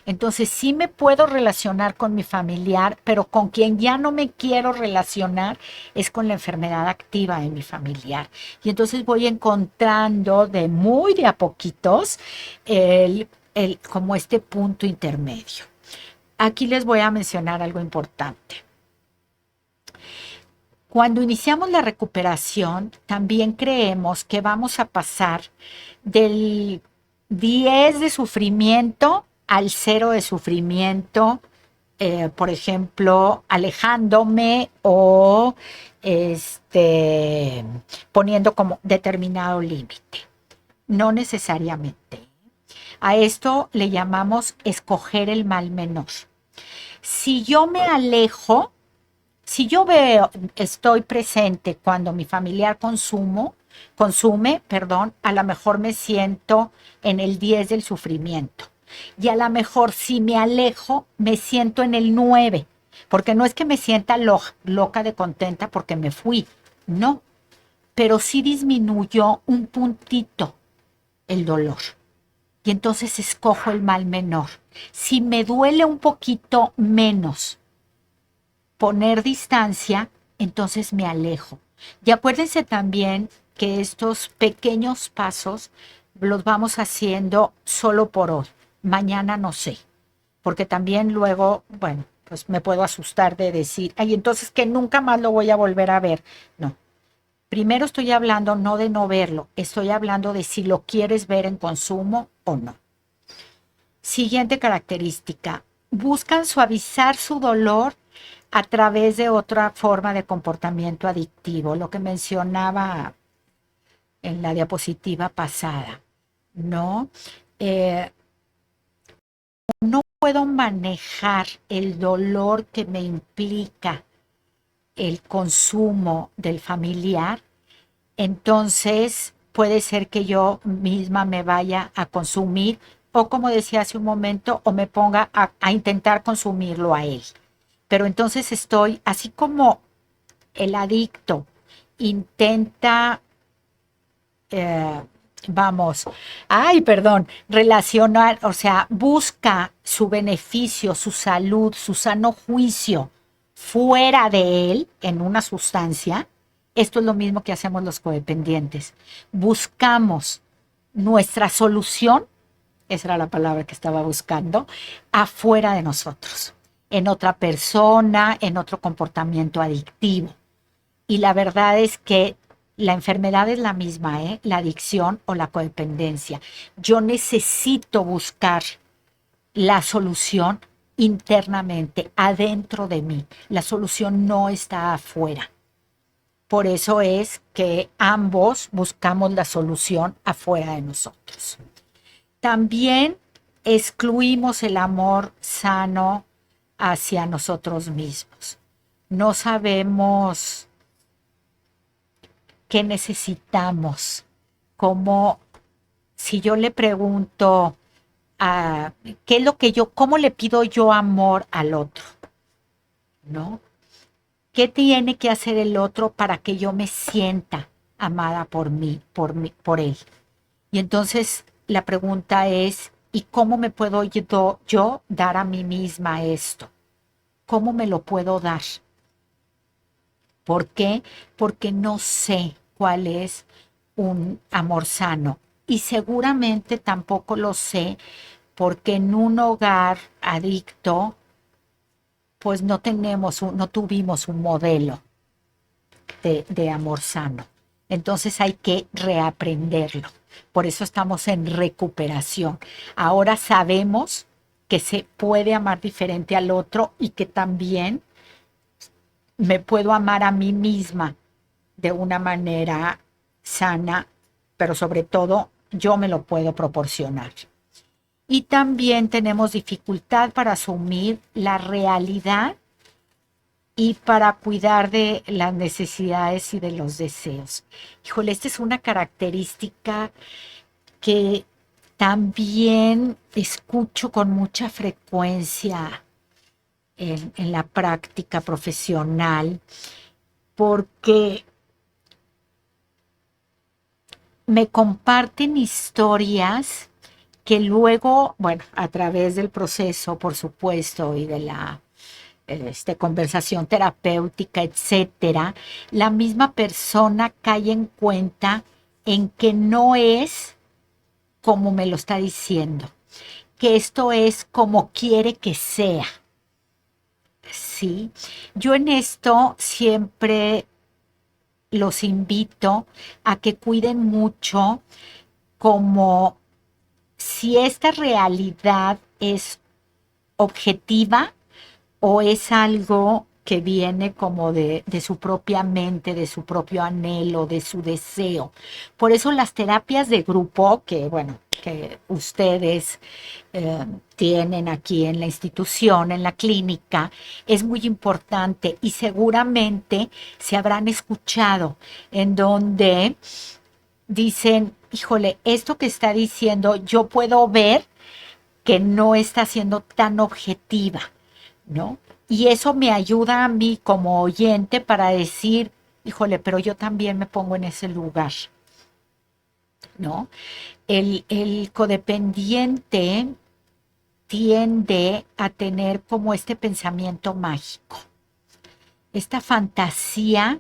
entonces sí me puedo relacionar con mi familiar, pero con quien ya no me quiero relacionar es con la enfermedad activa de mi familiar. Y entonces voy encontrando de muy de a poquitos como este punto intermedio. Aquí les voy a mencionar algo importante. Cuando iniciamos la recuperación, también creemos que vamos a pasar del 10 de sufrimiento al 0 de sufrimiento, por ejemplo, alejándome o poniendo como determinado límite. No necesariamente. A esto le llamamos escoger el mal menor. Si yo me alejo, si yo veo, estoy presente cuando mi familiar consume, perdón, a lo mejor me siento en el 10 del sufrimiento. Y a lo mejor si me alejo, me siento en el 9, porque no es que me sienta loca de contenta porque me fui, no, pero sí disminuyó un puntito el dolor. Y entonces escojo el mal menor. Si me duele un poquito menos poner distancia, entonces me alejo. Y acuérdense también que estos pequeños pasos los vamos haciendo solo por hoy. Mañana no sé, porque también luego, bueno, pues me puedo asustar de decir, entonces que nunca más lo voy a volver a ver. No. Primero estoy hablando no de no verlo, estoy hablando de si lo quieres ver en consumo o no. Siguiente característica. Buscan suavizar su dolor a través de otra forma de comportamiento adictivo, lo que mencionaba en la diapositiva pasada, ¿no? No puedo manejar el dolor que me implica el consumo del familiar, entonces puede ser que yo misma me vaya a consumir o, como decía hace un momento, o me ponga a intentar consumirlo a él. Pero entonces estoy, así como el adicto intenta vamos, ay, perdón, relacionar, o sea, busca su beneficio, su salud, su sano juicio fuera de él en una sustancia, esto es lo mismo que hacemos los codependientes. Buscamos nuestra solución, esa era la palabra que estaba buscando, afuera de nosotros, en otra persona, en otro comportamiento adictivo. Y la verdad es que la enfermedad es la misma, ¿eh? La adicción o la codependencia. Yo necesito buscar la solución internamente, adentro de mí. La solución no está afuera. Por eso es que ambos buscamos la solución afuera de nosotros. También excluimos el amor sano hacia nosotros mismos. No sabemos qué necesitamos. Como si yo le pregunto, ¿qué es lo que cómo le pido yo amor al otro? ¿No? ¿Qué tiene que hacer el otro para que yo me sienta amada por mí, por él? Y entonces la pregunta es, ¿y cómo me puedo yo dar a mí misma esto? ¿Cómo me lo puedo dar? ¿Por qué? Porque no sé cuál es un amor sano. Y seguramente tampoco lo sé porque en un hogar adicto, pues no tuvimos un modelo de amor sano. Entonces hay que reaprenderlo. Por eso estamos en recuperación. Ahora sabemos que se puede amar diferente al otro y que también me puedo amar a mí misma de una manera sana, pero sobre todo yo me lo puedo proporcionar. Y también tenemos dificultad para asumir la realidad y para cuidar de las necesidades y de los deseos. Híjole, esta es una característica que también escucho con mucha frecuencia en la práctica profesional, porque me comparten historias que luego, bueno, a través del proceso, por supuesto, y de la conversación terapéutica, etcétera, la misma persona cae en cuenta en que no es como me lo está diciendo, que esto es como quiere que sea. Sí, yo en esto siempre los invito a que cuiden mucho como si esta realidad es objetiva o es algo que viene como de su propia mente, de su propio anhelo, de su deseo. Por eso las terapias de grupo, que bueno, que ustedes tienen aquí en la institución, en la clínica, es muy importante y seguramente se habrán escuchado en donde dicen, híjole, esto que está diciendo, yo puedo ver que no está siendo tan objetiva, ¿no? Y eso me ayuda a mí como oyente para decir, híjole, pero yo también me pongo en ese lugar, ¿no? El codependiente tiende a tener como este pensamiento mágico, esta fantasía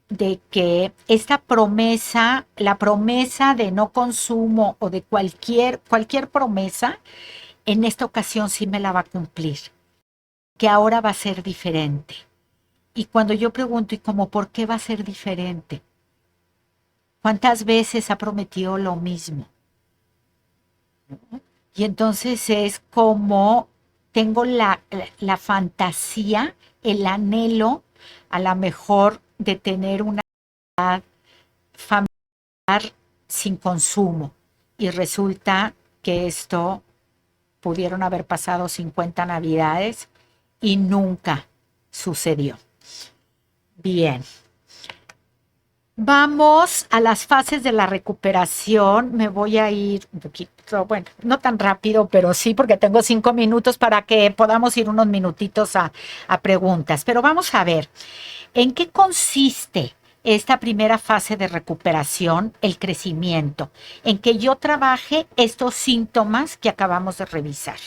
de que esta promesa, la promesa de no consumo o de cualquier promesa, en esta ocasión sí me la va a cumplir, que ahora va a ser diferente. Y cuando yo pregunto, ¿y cómo por qué va a ser diferente? ¿Cuántas veces ha prometido lo mismo? Y entonces es como tengo la fantasía, el anhelo, a lo mejor de tener una familiar sin consumo. Y resulta que esto pudieron haber pasado 50 navidades y nunca sucedió. Bien. Vamos a las fases de la recuperación. Me voy a ir un poquito, bueno, no tan rápido, pero sí, porque tengo 5 minutos para que podamos ir unos minutitos a preguntas. Pero vamos a ver, ¿en qué consiste esta primera fase de recuperación, el crecimiento, en que yo trabaje estos síntomas que acabamos de revisar.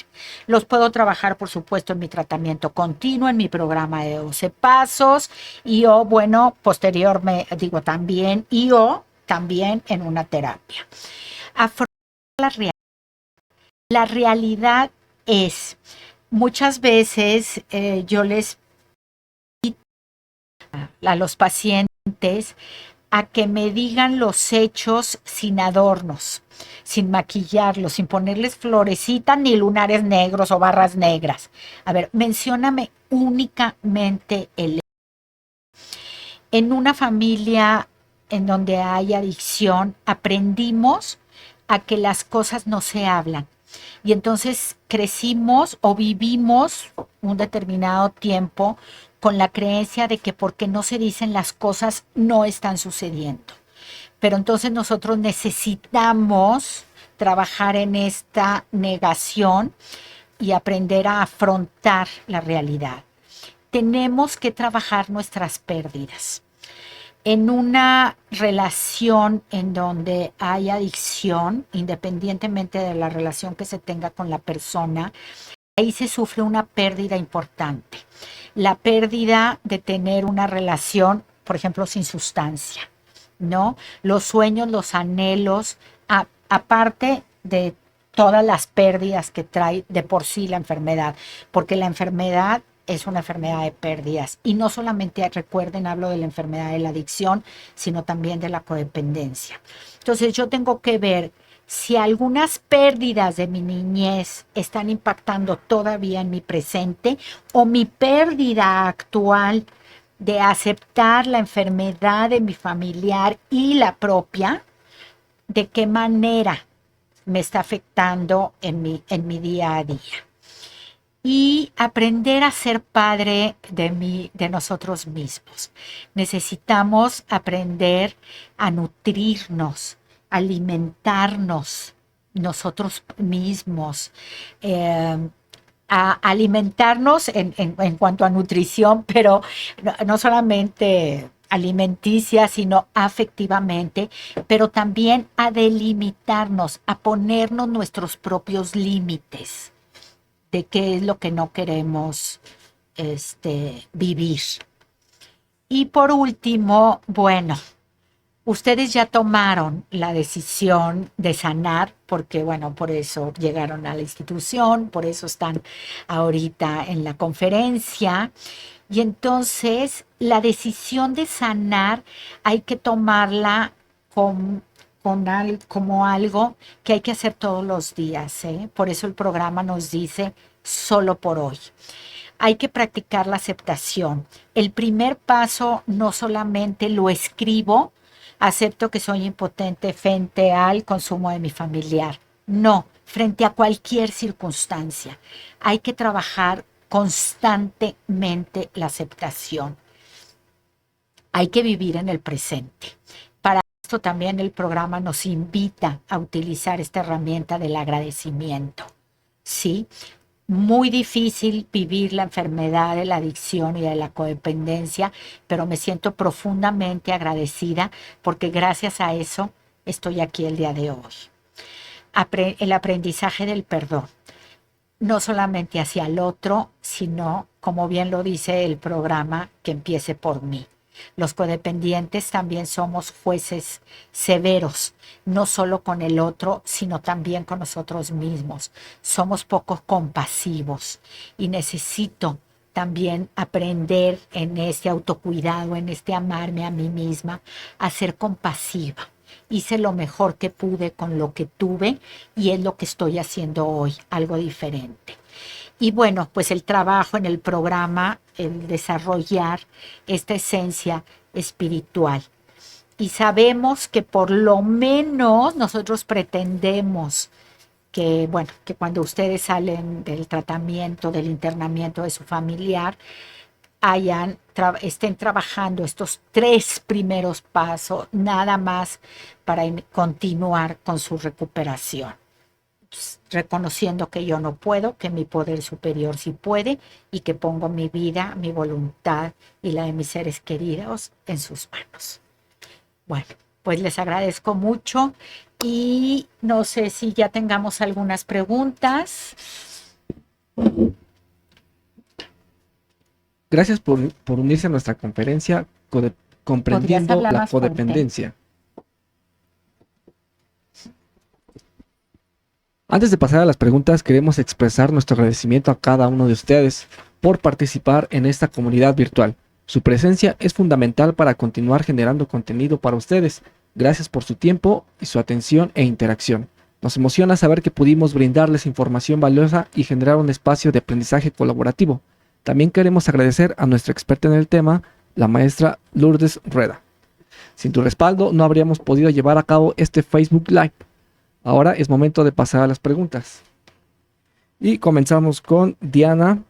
Los puedo trabajar, por supuesto, en mi tratamiento continuo, en mi programa de 12 pasos, y o, bueno, posterior, digo también, y o también en una terapia. Afrontar la realidad. La realidad es, muchas veces yo les pido a los pacientes a que me digan los hechos sin adornos, sin maquillarlos, sin ponerles florecitas ni lunares negros o barras negras. A ver, mencióname únicamente el... En una familia en donde hay adicción, aprendimos a que las cosas no se hablan. Y entonces crecimos o vivimos un determinado tiempo con la creencia de que porque no se dicen las cosas no están sucediendo. Pero entonces nosotros necesitamos trabajar en esta negación y aprender a afrontar la realidad. Tenemos que trabajar nuestras pérdidas. En una relación en donde hay adicción, independientemente de la relación que se tenga con la persona, ahí se sufre una pérdida importante. La pérdida de tener una relación, por ejemplo, sin sustancia, ¿no? Los sueños, los anhelos, aparte de todas las pérdidas que trae de por sí la enfermedad, porque la enfermedad es una enfermedad de pérdidas. Y no solamente, recuerden, hablo de la enfermedad de la adicción, sino también de la codependencia. Entonces yo tengo que ver si algunas pérdidas de mi niñez están impactando todavía en mi presente o mi pérdida actual de aceptar la enfermedad de mi familiar y la propia, de qué manera me está afectando en mi día a día. Y aprender a ser padre de nosotros mismos. Necesitamos aprender a nutrirnos, alimentarnos nosotros mismos, a alimentarnos en cuanto a nutrición, pero no solamente alimenticia, sino afectivamente, pero también a delimitarnos, a ponernos nuestros propios límites de qué es lo que no queremos vivir. Y por último, bueno, ustedes ya tomaron la decisión de sanar, porque bueno, por eso llegaron a la institución, por eso están ahorita en la conferencia. Y entonces la decisión de sanar hay que tomarla como algo que hay que hacer todos los días, ¿eh? Por eso el programa nos dice solo por hoy. Hay que practicar la aceptación. El primer paso no solamente lo escribo, acepto que soy impotente frente al consumo de mi familiar. No, frente a cualquier circunstancia. Hay que trabajar constantemente la aceptación. Hay que vivir en el presente. Para esto también el programa nos invita a utilizar esta herramienta del agradecimiento. ¿Sí? Muy difícil vivir la enfermedad de la adicción y de la codependencia, pero me siento profundamente agradecida porque gracias a eso estoy aquí el día de hoy. El aprendizaje del perdón, no solamente hacia el otro, sino, como bien lo dice el programa, que empiece por mí. Los codependientes también somos jueces severos, no solo con el otro, sino también con nosotros mismos. Somos poco compasivos y necesito también aprender en este autocuidado, en este amarme a mí misma, a ser compasiva. Hice lo mejor que pude con lo que tuve y es lo que estoy haciendo hoy, algo diferente. Y bueno, pues el trabajo en el programa, el desarrollar esta esencia espiritual. Y sabemos que por lo menos nosotros pretendemos que, bueno, que cuando ustedes salen del tratamiento, del internamiento de su familiar, estén trabajando estos 3 primeros pasos, nada más para continuar con su recuperación, reconociendo que yo no puedo, que mi poder superior sí puede y que pongo mi vida, mi voluntad y la de mis seres queridos en sus manos. Bueno, pues les agradezco mucho y no sé si ya tengamos algunas preguntas. Gracias por unirse a nuestra conferencia ¿Podrías Comprendiendo hablar la más fuerte? Codependencia. Antes de pasar a las preguntas, queremos expresar nuestro agradecimiento a cada uno de ustedes por participar en esta comunidad virtual. Su presencia es fundamental para continuar generando contenido para ustedes. Gracias por su tiempo y su atención e interacción. Nos emociona saber que pudimos brindarles información valiosa y generar un espacio de aprendizaje colaborativo. También queremos agradecer a nuestra experta en el tema, la maestra Lourdes Rueda. Sin tu respaldo no habríamos podido llevar a cabo este Facebook Live. Ahora es momento de pasar a las preguntas. Y comenzamos con Diana,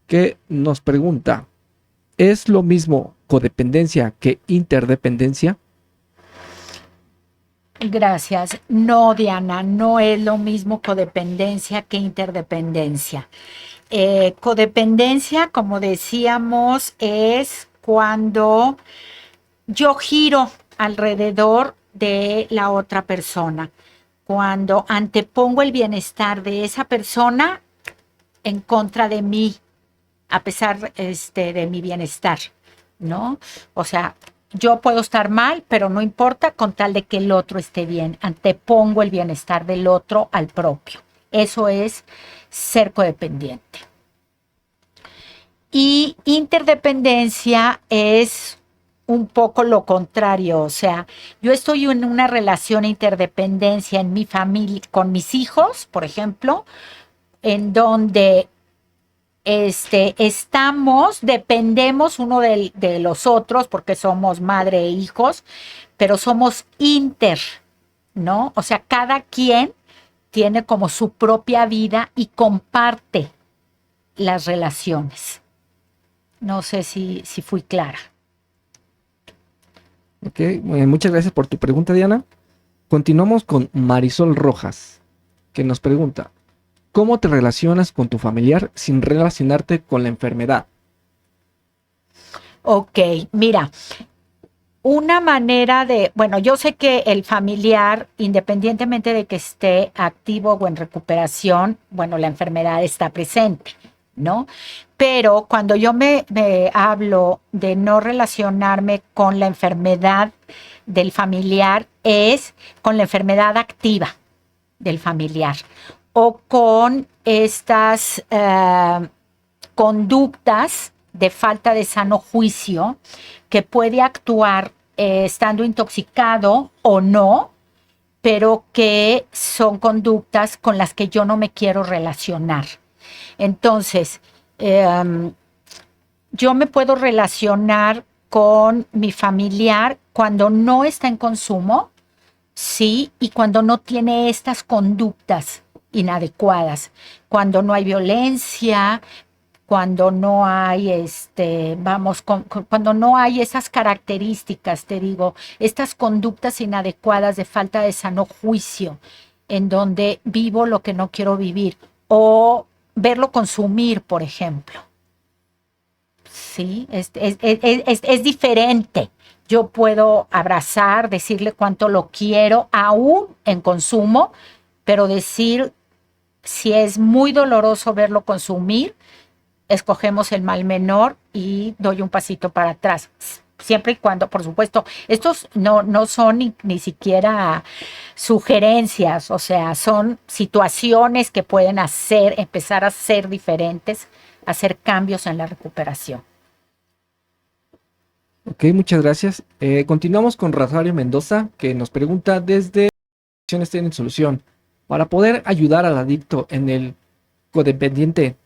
que nos pregunta, ¿es lo mismo codependencia que interdependencia? Gracias. No, Diana, no es lo mismo codependencia que interdependencia. Codependencia, como decíamos, es cuando yo giro alrededor de la otra persona, cuando antepongo el bienestar de esa persona en contra de mí, a pesar de mi bienestar, ¿no? O sea, yo puedo estar mal, pero no importa con tal de que el otro esté bien. Antepongo el bienestar del otro al propio. Eso es ser codependiente. Y interdependencia es un poco lo contrario, o sea, yo estoy en una relación de interdependencia en mi familia, con mis hijos, por ejemplo, en donde dependemos uno de los otros porque somos madre e hijos, pero somos inter, ¿no? O sea, cada quien tiene como su propia vida y comparte las relaciones. No sé si fui clara. Ok, muchas gracias por tu pregunta, Diana. Continuamos con Marisol Rojas, que nos pregunta, ¿cómo te relacionas con tu familiar sin relacionarte con la enfermedad? Ok, mira, una manera bueno, yo sé que el familiar, independientemente de que esté activo o en recuperación, bueno, la enfermedad está presente, ¿no? Pero cuando yo me hablo de no relacionarme con la enfermedad del familiar, es con la enfermedad activa del familiar o con estas conductas de falta de sano juicio que puede actuar estando intoxicado o no, pero que son conductas con las que yo no me quiero relacionar. Entonces, yo me puedo relacionar con mi familiar cuando no está en consumo, sí, y cuando no tiene estas conductas inadecuadas, cuando no hay violencia, cuando no hay, cuando no hay esas características, te digo, estas conductas inadecuadas de falta de sano juicio, en donde vivo lo que no quiero vivir, o verlo consumir, por ejemplo. Sí, es diferente. Yo puedo abrazar, decirle cuánto lo quiero, aún en consumo, pero decir si es muy doloroso verlo consumir, escogemos el mal menor y doy un pasito para atrás. Siempre y cuando, por supuesto, estos no son ni siquiera sugerencias, o sea, son situaciones que pueden empezar a ser diferentes, hacer cambios en la recuperación. Ok, muchas gracias. Continuamos con Rosario Mendoza, que nos pregunta desde Acciones Tienen Solución. Para poder ayudar al adicto en el codependiente,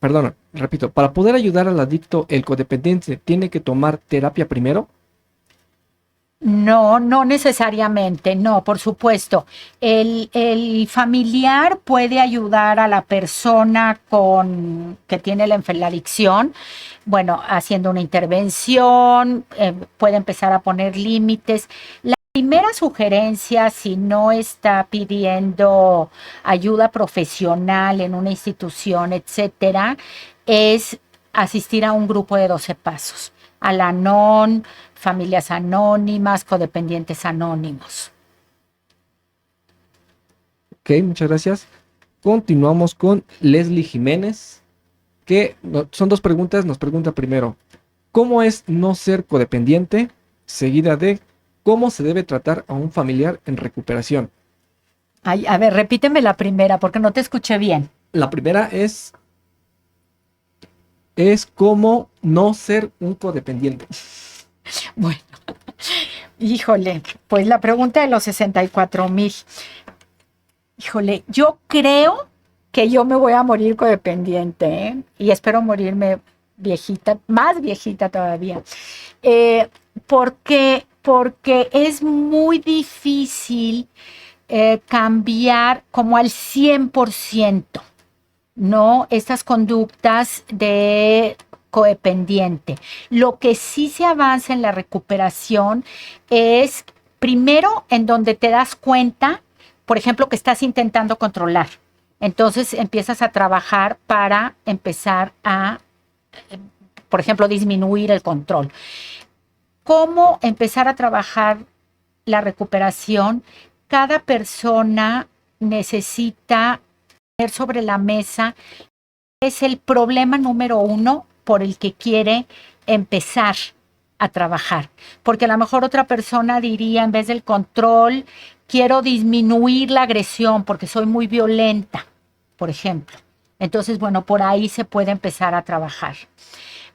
perdón, repito, para poder ayudar al adicto, el codependiente tiene que tomar terapia primero. No, no necesariamente, no, por supuesto. El familiar puede ayudar a la persona que tiene la adicción, bueno, haciendo una intervención, puede empezar a poner límites. La primera sugerencia, si no está pidiendo ayuda profesional en una institución, etcétera, es asistir a un grupo de 12 pasos. Al-Anon, familias anónimas, codependientes anónimos. Ok, muchas gracias. Continuamos con Leslie Jiménez, que son dos preguntas. Nos pregunta primero, ¿cómo es no ser codependiente? Seguida de, ¿cómo se debe tratar a un familiar en recuperación? Ay, a ver, repíteme la primera porque no te escuché bien. La primera es cómo no ser un codependiente. Bueno, híjole, pues la pregunta de los 64,000. Híjole, yo creo que yo me voy a morir codependiente, ¿eh? Y espero morirme viejita, más viejita todavía. Porque es muy difícil cambiar como al 100%, ¿no? Estas conductas de codependiente. Lo que sí se avanza en la recuperación es primero en donde te das cuenta, por ejemplo, que estás intentando controlar. Entonces empiezas a trabajar para empezar a, por ejemplo, disminuir el control. ¿Cómo empezar a trabajar la recuperación? Cada persona necesita poner sobre la mesa es el problema número uno por el que quiere empezar a trabajar. Porque a lo mejor otra persona diría, en vez del control, quiero disminuir la agresión porque soy muy violenta, por ejemplo. Entonces, bueno, por ahí se puede empezar a trabajar.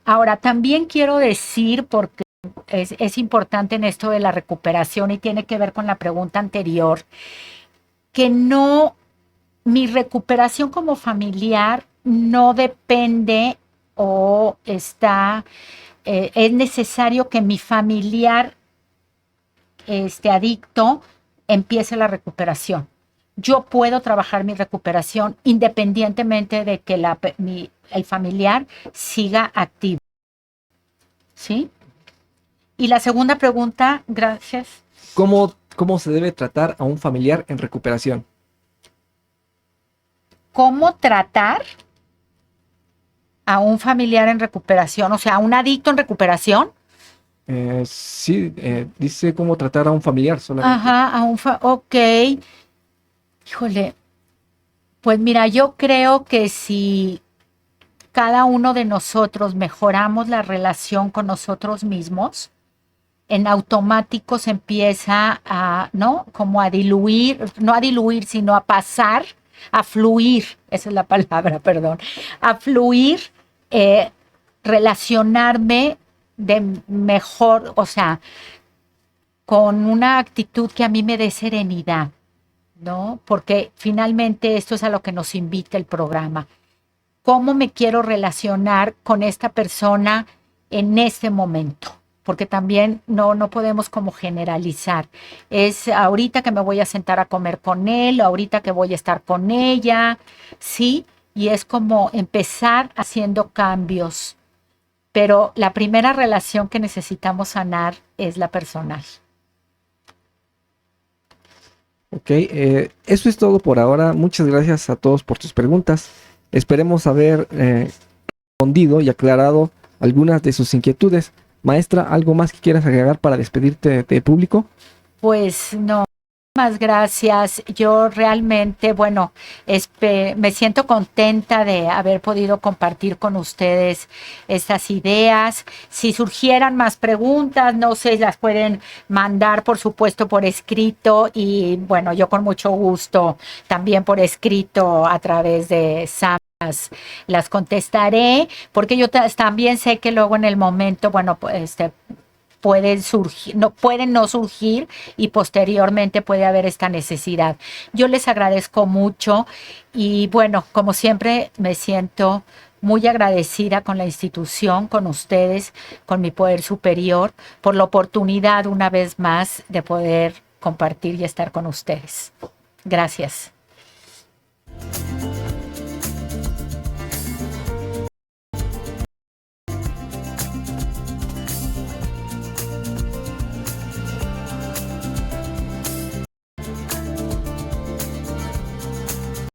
Ahora, también quiero decir, porque es importante en esto de la recuperación y tiene que ver con la pregunta anterior, que no, mi recuperación como familiar no depende o está, es necesario que mi familiar adicto empiece la recuperación. Yo puedo trabajar mi recuperación independientemente de que el familiar siga activo. ¿Sí? Y la segunda pregunta, gracias. ¿Cómo se debe tratar a un familiar en recuperación? ¿Cómo tratar a un familiar en recuperación? O sea, a un adicto en recuperación. Sí, dice cómo tratar a un familiar solamente. Ajá, ok. Híjole, pues mira, yo creo que si cada uno de nosotros mejoramos la relación con nosotros mismos, en automático se empieza a, ¿no? Como a diluir, no a diluir, sino a pasar, a fluir, esa es la palabra, perdón, a fluir, eh, relacionarme de mejor, o sea, con una actitud que a mí me dé serenidad, ¿no? Porque finalmente esto es a lo que nos invita el programa. ¿Cómo me quiero relacionar con esta persona en este momento? Porque también no podemos como generalizar. Es ahorita que me voy a sentar a comer con él, ahorita que voy a estar con ella, ¿sí? Y es como empezar haciendo cambios. Pero la primera relación que necesitamos sanar es la personal. Ok, eso es todo por ahora. Muchas gracias a todos por tus preguntas. Esperemos haber respondido y aclarado algunas de sus inquietudes. Maestra, ¿algo más que quieras agregar para despedirte de público? Pues no. Muchas gracias. Yo realmente, bueno, me siento contenta de haber podido compartir con ustedes estas ideas. Si surgieran más preguntas, no sé, las pueden mandar, por supuesto, por escrito y, bueno, yo con mucho gusto también por escrito a través de Sam. Las contestaré, porque yo también sé que luego en el momento, bueno, pues pueden no surgir y posteriormente puede haber esta necesidad. Yo les agradezco mucho y bueno, como siempre me siento muy agradecida con la institución, con ustedes, con mi poder superior, por la oportunidad una vez más de poder compartir y estar con ustedes. Gracias.